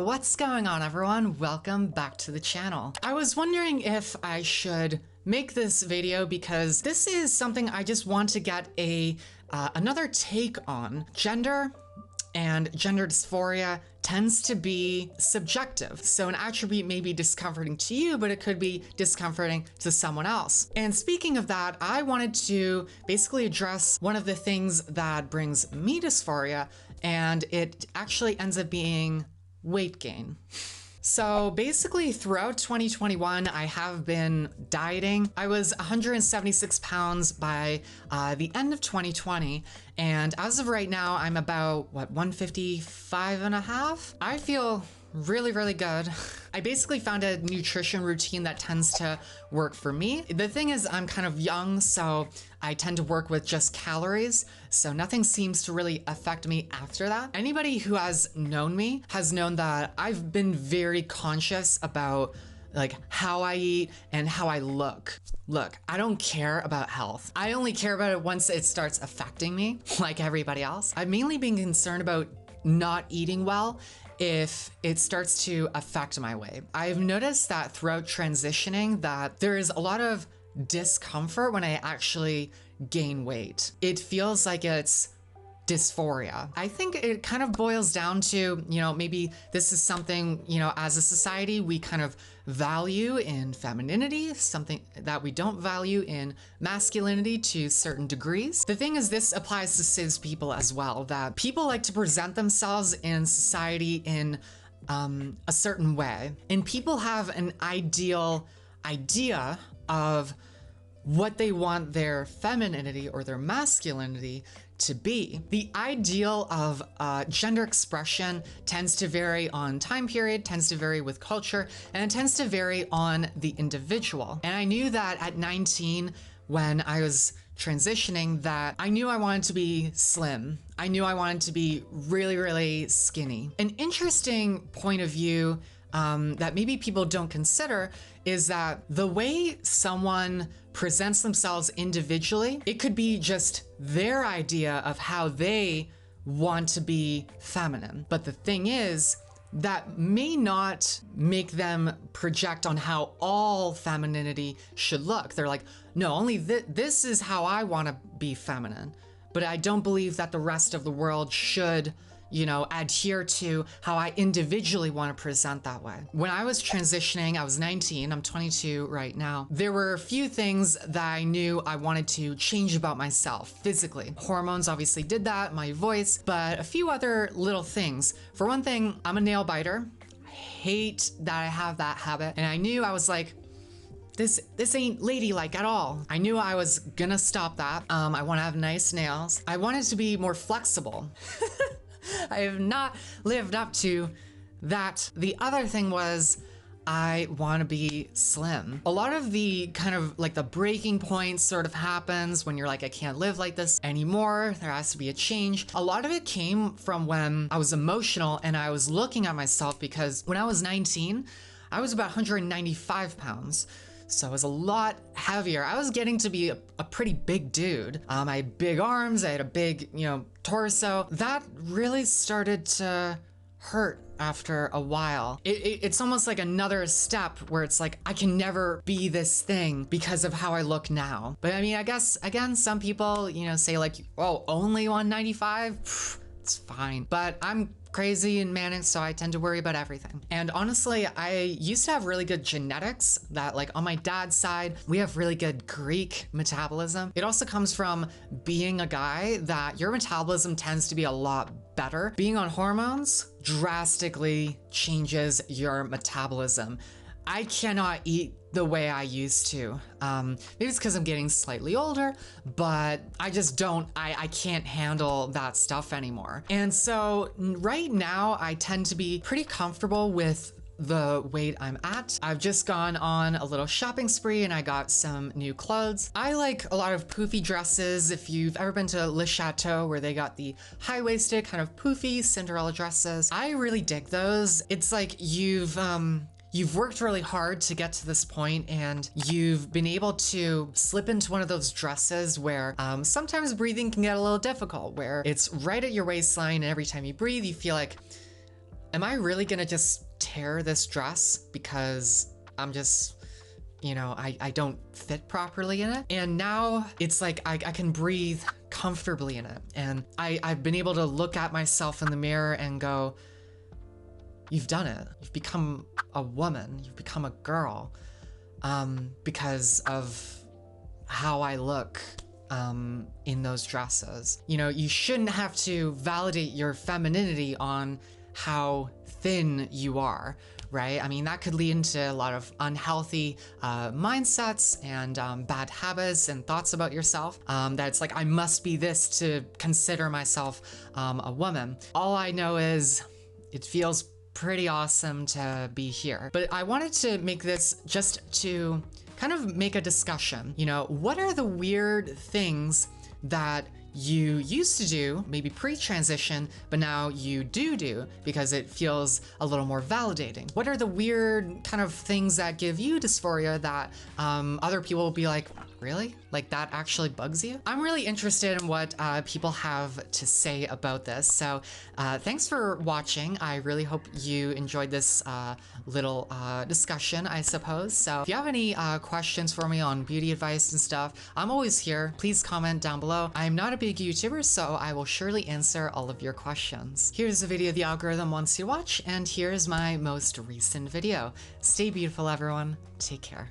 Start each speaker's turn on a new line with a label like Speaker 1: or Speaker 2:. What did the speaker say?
Speaker 1: What's going on, everyone? Welcome back to the channel. I was wondering if I should make this video because this is something I just want to get another take on. Gender and gender dysphoria tends to be subjective. So an attribute may be discomforting to you, but it could be discomforting to someone else. And speaking of that, I wanted to basically address one of the things that brings me dysphoria, and it actually ends up being weight gain. So basically throughout 2021, I have been dieting. I was 176 pounds by the end of 2020. And as of right now, I'm about, 155 and a half? I feel really, really good. I basically found a nutrition routine that tends to work for me. The thing is, I'm kind of young, so I tend to work with just calories, so nothing seems to really affect me after that. Anybody who has known me has known that I've been very conscious about like how I eat and how I look. Look, I don't care about health. I only care about it once it starts affecting me, like everybody else. I've mainly been concerned about not eating well if it starts to affect my weight. I've noticed that throughout transitioning that there is a lot of discomfort when I actually gain weight. It feels like it's dysphoria. I think it kind of boils down to, maybe this is something, as a society, we kind of value in femininity, something that we don't value in masculinity to certain degrees. The thing is, this applies to cis people as well, that people like to present themselves in society in a certain way. And people have an ideal idea of what they want their femininity or their masculinity to be. The ideal of gender expression tends to vary on time period, tends to vary with culture, and it tends to vary on the individual. And I knew that at 19, when I was transitioning, that I knew I wanted to be slim. I knew I wanted to be really, really skinny. An interesting point of view that maybe people don't consider is that the way someone presents themselves individually, it could be just their idea of how they want to be feminine. But the thing is, that may not make them project on how all femininity should look. They're like, no, only this is how I want to be feminine. But I don't believe that the rest of the world should adhere to how I individually want to present that way. When I was transitioning, I was 19, I'm 22 right now. There were a few things that I knew I wanted to change about myself physically. Hormones obviously did that, my voice, but a few other little things. For one thing, I'm a nail biter. I hate that I have that habit. And I knew I was like, this ain't ladylike at all. I knew I was gonna stop that. I wanna have nice nails. I wanted to be more flexible. I have not lived up to that. The other thing was I want to be slim. A lot of the kind of like the breaking point sort of happens when you're like, I can't live like this anymore. There has to be a change. A lot of it came from when I was emotional and I was looking at myself, because when I was 19, I was about 195 pounds. So I was a lot heavier. I was getting to be a pretty big dude. I had big arms, I had a big, torso. That really started to hurt after a while. It's almost like another step where it's like, I can never be this thing because of how I look now. But I mean, I guess, again, some people, say like, oh, only 195? It's fine. But I'm crazy and manic, so I tend to worry about everything. And honestly, I used to have really good genetics that, like, on my dad's side, we have really good Greek metabolism. It also comes from being a guy that your metabolism tends to be a lot better. Being on hormones drastically changes your metabolism. I cannot eat the way I used to. Maybe it's because I'm getting slightly older, but I just don't, I can't handle that stuff anymore. And so right now I tend to be pretty comfortable with the weight I'm at. I've just gone on a little shopping spree and I got some new clothes. I like a lot of poofy dresses. If you've ever been to Le Chateau, where they got the high-waisted kind of poofy Cinderella dresses, I really dig those. It's like you've worked really hard to get to this point, and you've been able to slip into one of those dresses where sometimes breathing can get a little difficult, where it's right at your waistline, and every time you breathe, you feel like, am I really gonna just tear this dress because I'm just, you know, I don't fit properly in it? And now it's like I can breathe comfortably in it. And I've been able to look at myself in the mirror and go, you've done it. You've become a woman. You've become a girl because of how I look in those dresses. You know, you shouldn't have to validate your femininity on how thin you are, right? I mean, that could lead into a lot of unhealthy mindsets and bad habits and thoughts about yourself. That it's like, I must be this to consider myself a woman. All I know is it feels pretty awesome to be here. But I wanted to make this just to kind of make a discussion. You know, what are the weird things that you used to do, maybe pre-transition, but now you do because it feels a little more validating? What are the weird kind of things that give you dysphoria that other people will be like, really? Like that actually bugs you? I'm really interested in what people have to say about this. So thanks for watching. I really hope you enjoyed this little discussion, I suppose. So if you have any questions for me on beauty advice and stuff, I'm always here. Please comment down below. I'm not a big YouTuber, so I will surely answer all of your questions. Here's a video the algorithm wants you to watch, and here's my most recent video. Stay beautiful, everyone. Take care.